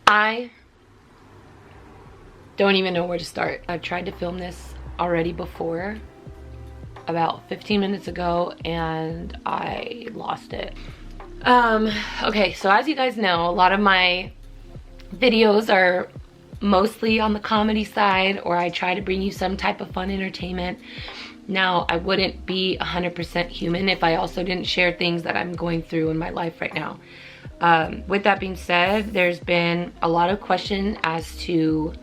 I don't even know where to start. I've tried to film this already before, about 15 minutes ago, and I lost it. Okay, so as you guys know, a lot of my videos are mostly on the comedy side, or I try to bring you some type of fun entertainment. Now, I wouldn't be 100% human if I also didn't share things that I'm going through in my life right now. With that being said, there's been a lot of question as to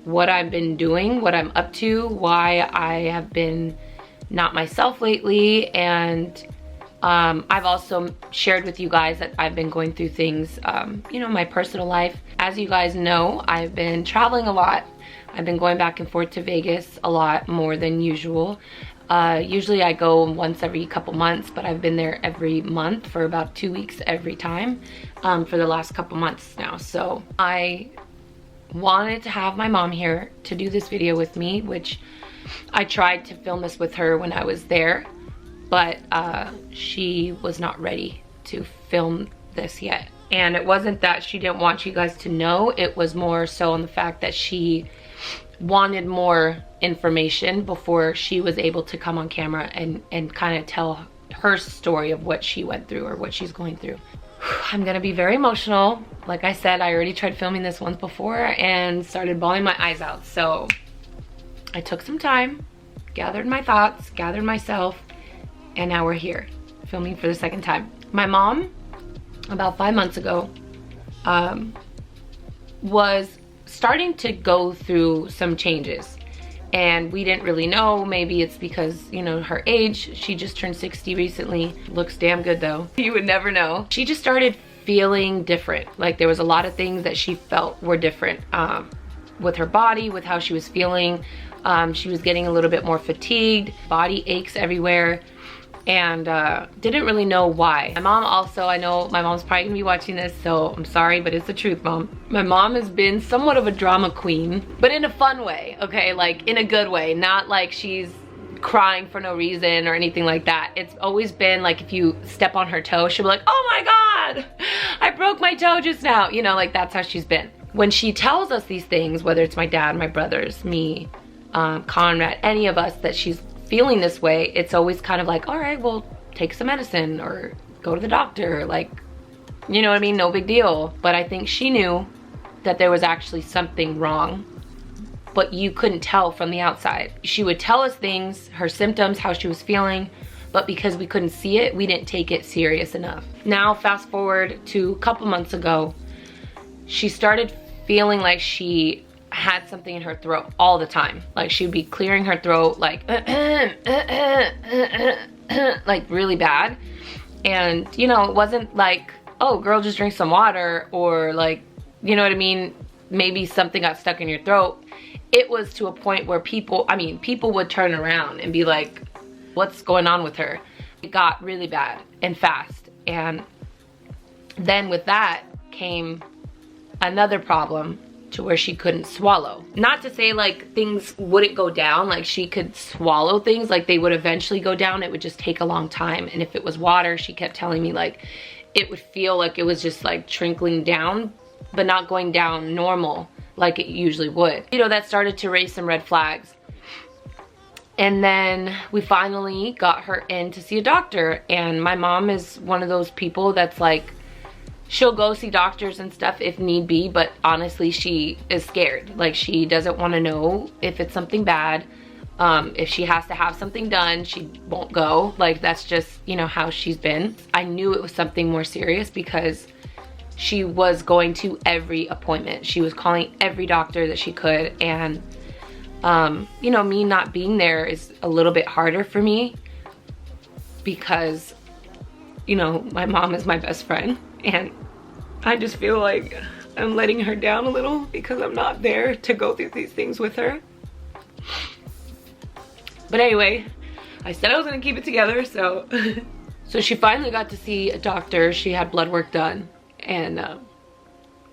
what I've been doing, what I'm up to, why I have been not myself lately, and I've also shared with you guys that I've been going through things, you know, my personal life. As you guys know, I've been traveling a lot. I've been going back and forth to Vegas a lot more than usual. Usually I go once every couple months, but I've been there every month for about 2 weeks every time for the last couple months now. So I wanted to have my mom here to do this video with me, which I tried to film this with her when I was there, but she was not ready to film this yet. And it wasn't that she didn't want you guys to know, it was more so on the fact that she wanted more information before she was able to come on camera and kind of tell her story of what she went through or what she's going through. I'm gonna be very emotional. Like I said, I already tried filming this once before and started bawling my eyes out. So I took some time, gathered my thoughts, gathered myself, and now we're here filming for the second time. My mom, about 5 months ago, was starting to go through some changes, and we didn't really know. Maybe it's because, you know, her age. She just turned 60 recently. Looks damn good though. You would never know. She just started feeling different. Like there was a lot of things that she felt were different with her body, with how she was feeling. She was getting a little bit more fatigued, body aches everywhere, and didn't really know why. My mom also, I know my mom's probably gonna be watching this, so I'm sorry, but it's the truth, Mom. My mom has been somewhat of a drama queen, but in a fun way, okay? Like in a good way, not like she's crying for no reason or anything like that. It's always been like if you step on her toe, she'll be like, oh my God, I broke my toe just now. You know, like that's how she's been. When she tells us these things, whether it's my dad, my brothers, me, Conrad, any of us, that she's feeling this way, it's always kind of like, all right, well, take some medicine or go to the doctor, like, you know what I mean, no big deal. But I think she knew that there was actually something wrong, but you couldn't tell from the outside. She would tell us things, her symptoms, how she was feeling, but because we couldn't see it, we didn't take it serious enough. Now, fast forward to a couple months ago, she started feeling like she had something in her throat all the time. Like she'd be clearing her throat like like really bad. And you know, it wasn't like, oh girl, just drink some water, or like, you know what I mean, maybe something got stuck in your throat. It was to a point where people would turn around and be like, what's going on with her? It got really bad and fast. And then with that came another problem, to where she couldn't swallow. Not to say like things wouldn't go down, like she could swallow things, like they would eventually go down, it would just take a long time. And if it was water, she kept telling me like it would feel like it was just like trickling down, but not going down normal like it usually would. You know, that started to raise some red flags. And then we finally got her in to see a doctor, and my mom is one of those people that's like, she'll go see doctors and stuff if need be, but honestly, she is scared. Like she doesn't want to know if it's something bad. If she has to have something done, she won't go. Like that's just, you know, how she's been. I knew it was something more serious because she was going to every appointment. She was calling every doctor that she could. And, you know, me not being there is a little bit harder for me because, you know, my mom is my best friend. And I just feel like I'm letting her down a little because I'm not there to go through these things with her. But anyway, I said I was gonna keep it together, so. So she finally got to see a doctor. She had blood work done, and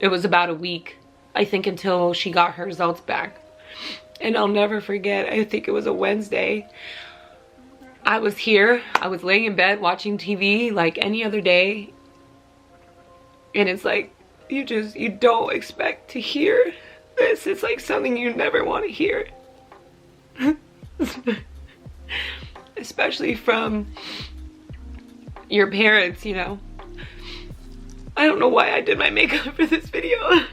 it was about a week, I think, until she got her results back. And I'll never forget, I think it was a Wednesday. I was here, I was laying in bed watching TV like any other day. And it's like you don't expect to hear this. It's like something you never want to hear. Especially from your parents, you know. I don't know why I did my makeup for this video.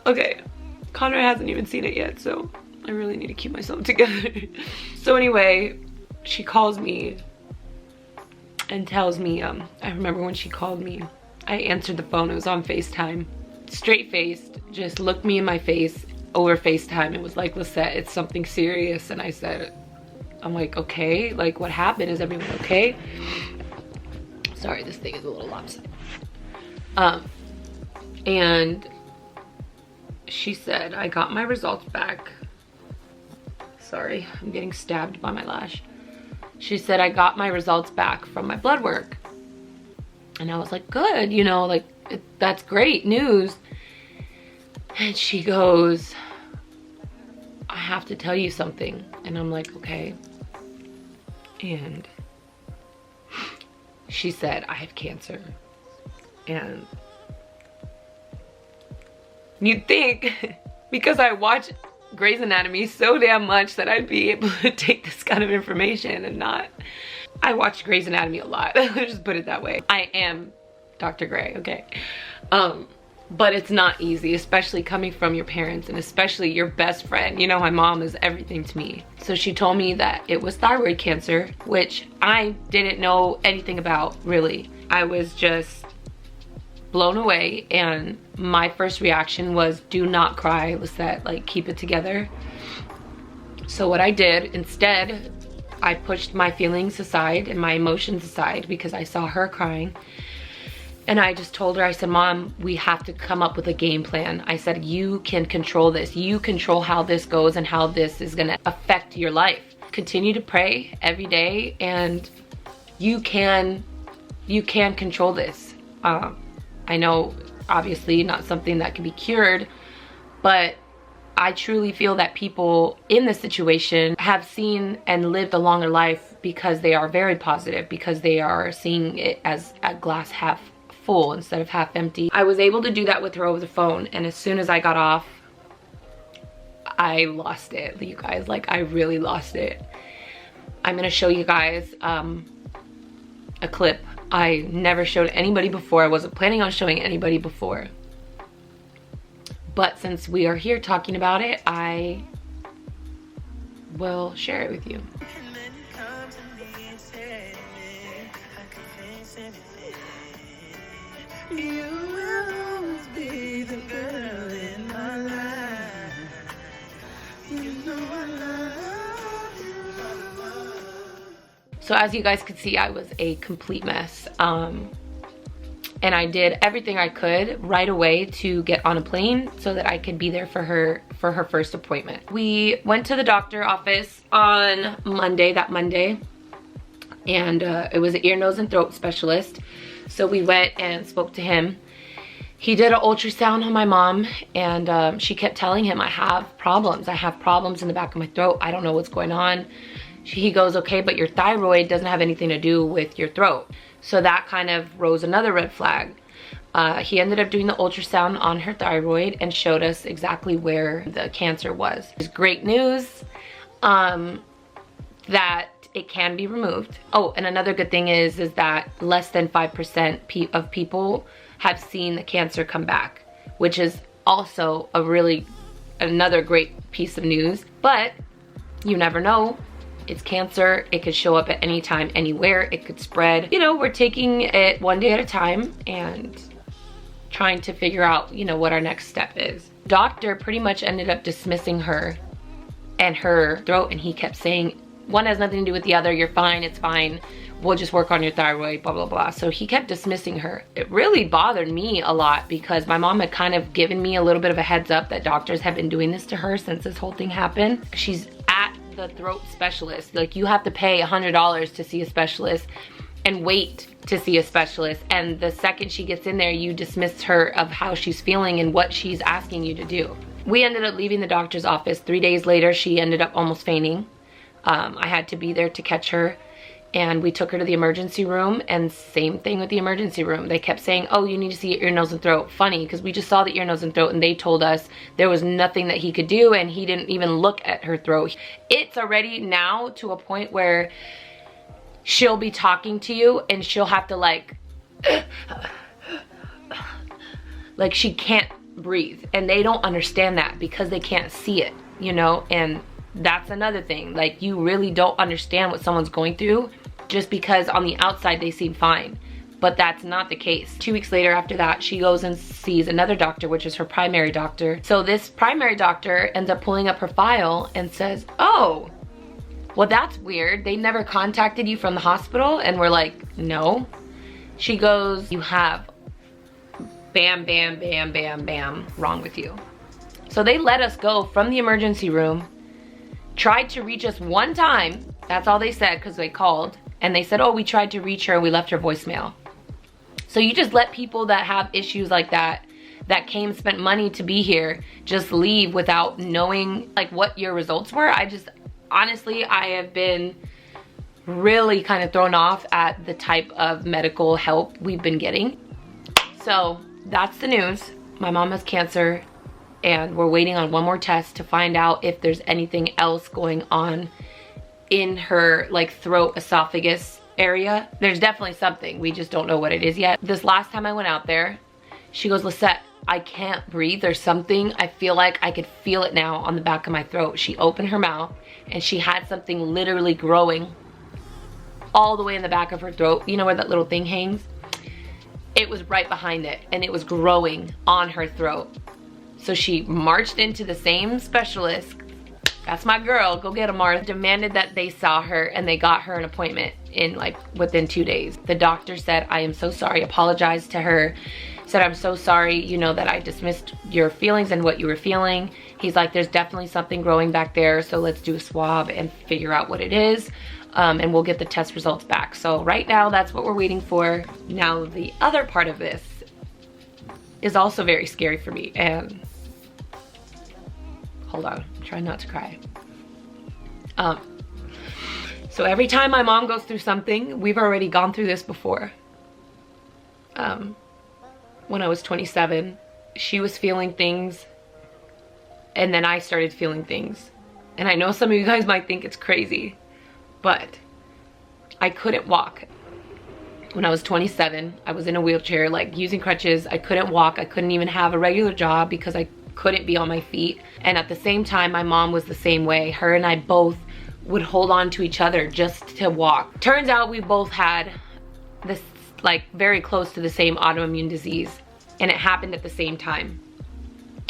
Okay, Conrad hasn't even seen it yet, so I really need to keep myself together. So anyway, she calls me and tells me, I remember when she called me, I answered the phone, it was on FaceTime. Straight-faced, just looked me in my face over FaceTime. It was like, Lisette, it's something serious. And I said, I'm like, okay, like what happened? Is everyone okay? Sorry, this thing is a little lopsided. And she said, I got my results back. Sorry, I'm getting stabbed by my lash. She said, I got my results back from my blood work. And I was like, good, you know, like, that's great news. And she goes, I have to tell you something. And I'm like, okay. And she said, I have cancer. And you'd think, because I watch Grey's Anatomy so damn much, that I'd be able to take this kind of information and not. I watch Grey's Anatomy a lot. Let's just put it that way. I am Dr. Grey, okay? But it's not easy, especially coming from your parents and especially your best friend. You know, my mom is everything to me. So she told me that it was thyroid cancer, which I didn't know anything about, really. I was just blown away, and my first reaction was, do not cry, Lisette, like, keep it together. So what I did, instead, I pushed my feelings aside and my emotions aside because I saw her crying. And I just told her, I said, Mom, we have to come up with a game plan. I said, you can control this. You control how this goes and how this is gonna affect your life. Continue to pray every day, and you can control this. I know, obviously, not something that can be cured, but I truly feel that people in this situation have seen and lived a longer life because they are very positive, because they are seeing it as a glass half full instead of half empty. I was able to do that with her over the phone, and as soon as I got off, I lost it, you guys. Like, I really lost it. I'm gonna show you guys a clip I never showed anybody before. I wasn't planning on showing anybody before, but since we are here talking about it, I will share it with you. You will always be the girl in my life. You know I love you. So as you guys could see, I was a complete mess. And I did everything I could right away to get on a plane so that I could be there for her first appointment. We went to the doctor office on Monday, and it was an ear, nose, and throat specialist. So we went and spoke to him. He did an ultrasound on my mom, and she kept telling him, I have problems in the back of my throat. I don't know what's going on. He goes, okay, but your thyroid doesn't have anything to do with your throat. So that kind of rose another red flag. He ended up doing the ultrasound on her thyroid and showed us exactly where the cancer was. It's great news that it can be removed. Oh, and another good thing is that less than 5% of people have seen the cancer come back, which is also another great piece of news. But you never know. It's cancer. It could show up at any time, anywhere. It could spread. You know, we're taking it one day at a time and trying to figure out, you know, what our next step is. Doctor pretty much ended up dismissing her and her throat, and he kept saying, one has nothing to do with the other. You're fine. It's fine. We'll just work on your thyroid, blah, blah, blah. So he kept dismissing her. It really bothered me a lot because my mom had kind of given me a little bit of a heads up that doctors have been doing this to her since this whole thing happened. She's at the throat specialist. Like, you have to pay $100 to see a specialist and wait to see a specialist. And the second she gets in there, you dismiss her of how she's feeling and what she's asking you to do. We ended up leaving the doctor's office. 3 days later, she ended up almost fainting. I had to be there to catch her, and we took her to the emergency room, and same thing with the emergency room. They kept saying, oh, you need to see your ear, nose, and throat. Funny, because we just saw the ear, nose, and throat, and they told us there was nothing that he could do, and he didn't even look at her throat. It's already now to a point where she'll be talking to you and she'll have to like she can't breathe, and they don't understand that because they can't see it, you know. And that's another thing, like, you really don't understand what someone's going through just because on the outside they seem fine, but that's not the case. 2 weeks later after that, she goes and sees another doctor, which is her primary doctor. So this primary doctor ends up pulling up her file and says, oh, well, that's weird, they never contacted you from the hospital? And we're like, no. She goes, you have bam, bam, bam, bam, bam wrong with you. So they let us go from the emergency room, tried to reach us one time. That's all they said, because they called. And they said, oh, we tried to reach her and we left her voicemail. So you just let people that have issues like that came, spent money to be here, just leave without knowing like what your results were. Honestly, I have been really kind of thrown off at the type of medical help we've been getting. So that's the news. My mom has cancer, and we're waiting on one more test to find out if there's anything else going on in her like throat, esophagus area. There's definitely something, we just don't know what it is yet. This last time I went out there, she goes, Lisette, I can't breathe, there's something, I feel like I could feel it now on the back of my throat. She opened her mouth and she had something literally growing all the way in the back of her throat. You know where that little thing hangs? It was right behind it, and it was growing on her throat. So she marched into the same specialist. That's my girl, go get her, Martha. Demanded that they saw her, and they got her an appointment in like within 2 days. The doctor said, I am so sorry, apologized to her, said, I'm so sorry, you know, that I dismissed your feelings and what you were feeling. He's like, there's definitely something growing back there, so let's do a swab and figure out what it is, and we'll get the test results back. So right now, that's what we're waiting for. Now, the other part of this is also very scary for me, and hold on, try not to cry. So every time my mom goes through something, we've already gone through this before. When I was 27, she was feeling things, and then I started feeling things. And I know some of you guys might think it's crazy, but I couldn't walk. When I was 27, I was in a wheelchair, like using crutches. I couldn't walk. I couldn't even have a regular job because I couldn't be on my feet. And at the same time, my mom was the same way. Her and I both would hold on to each other just to walk. Turns out we both had this, like, very close to the same autoimmune disease, and it happened at the same time.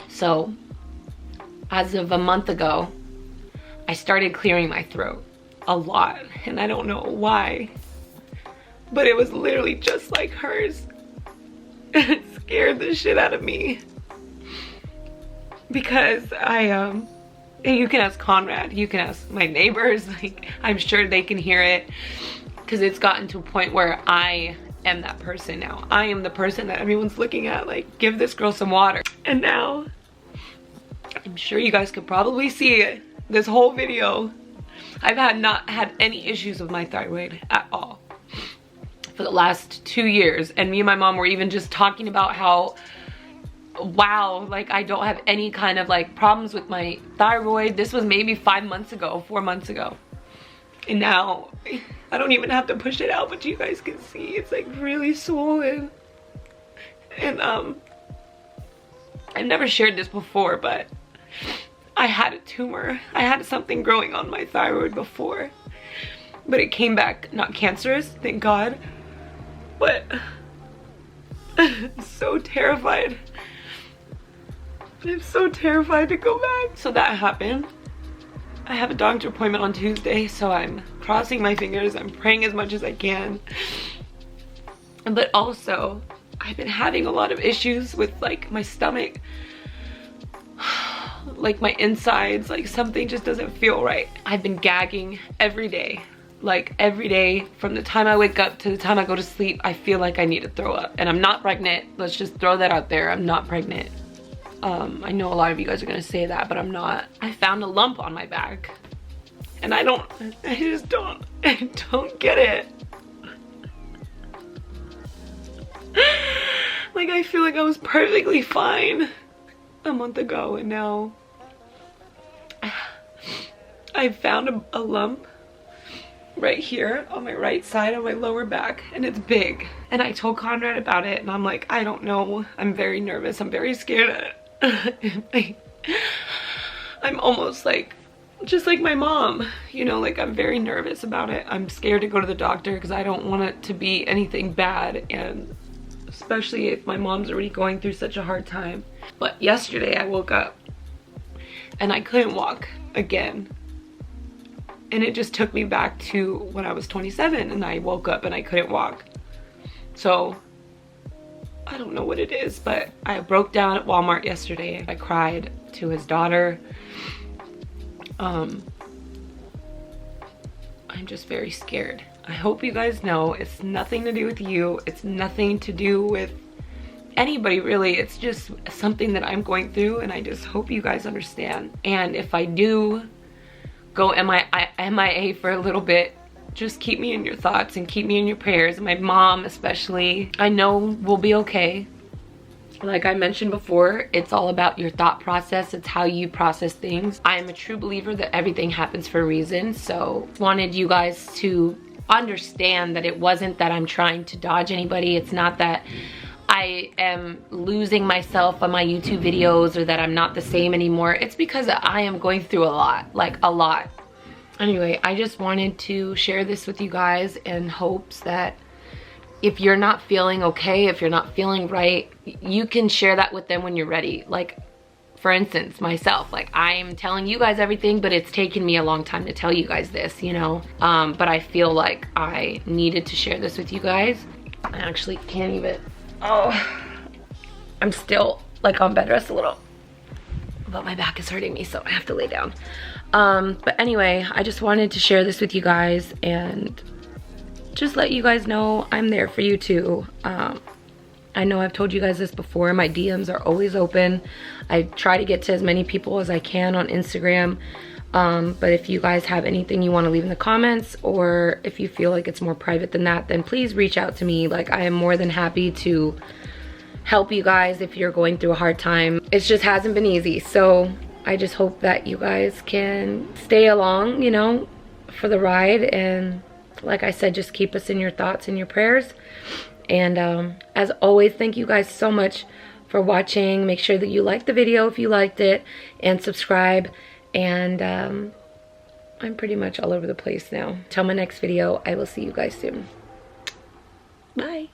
So as of a month ago, I started clearing my throat a lot, and I don't know why, but it was literally just like hers. It scared the shit out of me, because and you can ask Conrad, you can ask my neighbors, like, I'm sure they can hear it, because it's gotten to a point where I am that person now. I am the person that everyone's looking at, like, give this girl some water. And now, I'm sure you guys could probably see it, this whole video, I've not had any issues with my thyroid at all for the last 2 years. And me and my mom were even just talking about how, wow, like, I don't have any kind of like problems with my thyroid. This was maybe 5 months ago, 4 months ago. And now I don't even have to push it out, but you guys can see it's like really swollen. And I've never shared this before, but I had a tumor. I had something growing on my thyroid before, but it came back not cancerous, thank God. But I'm so terrified. I'm so terrified to go back. So that happened. I have a doctor appointment on Tuesday, so I'm crossing my fingers. I'm praying as much as I can. But also, I've been having a lot of issues with like my stomach, like my insides, like something just doesn't feel right. I've been gagging every day. Like every day, from the time I wake up to the time I go to sleep, I feel like I need to throw up. And I'm not pregnant. Let's just throw that out there. I'm not pregnant. I know a lot of you guys are gonna say that, but I'm not. I found a lump on my back. And I just don't get it. Like, I feel like I was perfectly fine a month ago, and now I found a lump right here on my right side on my lower back, and it's big. And I told Conrad about it, and I'm like, I don't know. I'm very nervous. I'm very scared. I'm almost like, just like my mom, you know, like I'm very nervous about it. I'm scared to go to the doctor because I don't want it to be anything bad, and especially if my mom's already going through such a hard time. But yesterday I woke up and I couldn't walk again. And it just took me back to when I was 27 and I woke up and I couldn't walk. So I don't know what it is, but I broke down at Walmart yesterday. I cried to his daughter. I'm just very scared. I hope you guys know it's nothing to do with you. It's nothing to do with anybody really. It's just something that I'm going through, and I just hope you guys understand. And if I do go MIA for a little bit, just keep me in your thoughts and keep me in your prayers. My mom especially, I know we'll be okay. Like I mentioned before, it's all about your thought process. It's how you process things. I am a true believer that everything happens for a reason. So wanted you guys to understand that it wasn't that I'm trying to dodge anybody. It's not that I am losing myself on my YouTube videos or that I'm not the same anymore. It's because I am going through a lot, like a lot. Anyway, I just wanted to share this with you guys in hopes that if you're not feeling okay, if you're not feeling right, you can share that with them when you're ready. Like, for instance, myself, like I'm telling you guys everything, but it's taken me a long time to tell you guys this, you know? But I feel like I needed to share this with you guys. I actually can't even, I'm still like on bed rest a little, but my back is hurting me, so I have to lay down. But anyway, I just wanted to share this with you guys and just let you guys know I'm there for you too. I know I've told you guys this before, my DMs are always open. I try to get to as many people as I can on Instagram. But if you guys have anything you want to leave in the comments, or if you feel like it's more private than that, then please reach out to me. Like, I am more than happy to help you guys if you're going through a hard time. It just hasn't been easy. So I just hope that you guys can stay along, you know, for the ride. And like I said, just keep us in your thoughts and your prayers. And as always, thank you guys so much for watching. Make sure that you like the video if you liked it, and subscribe. And I'm pretty much all over the place now. Till my next video, I will see you guys soon. Bye.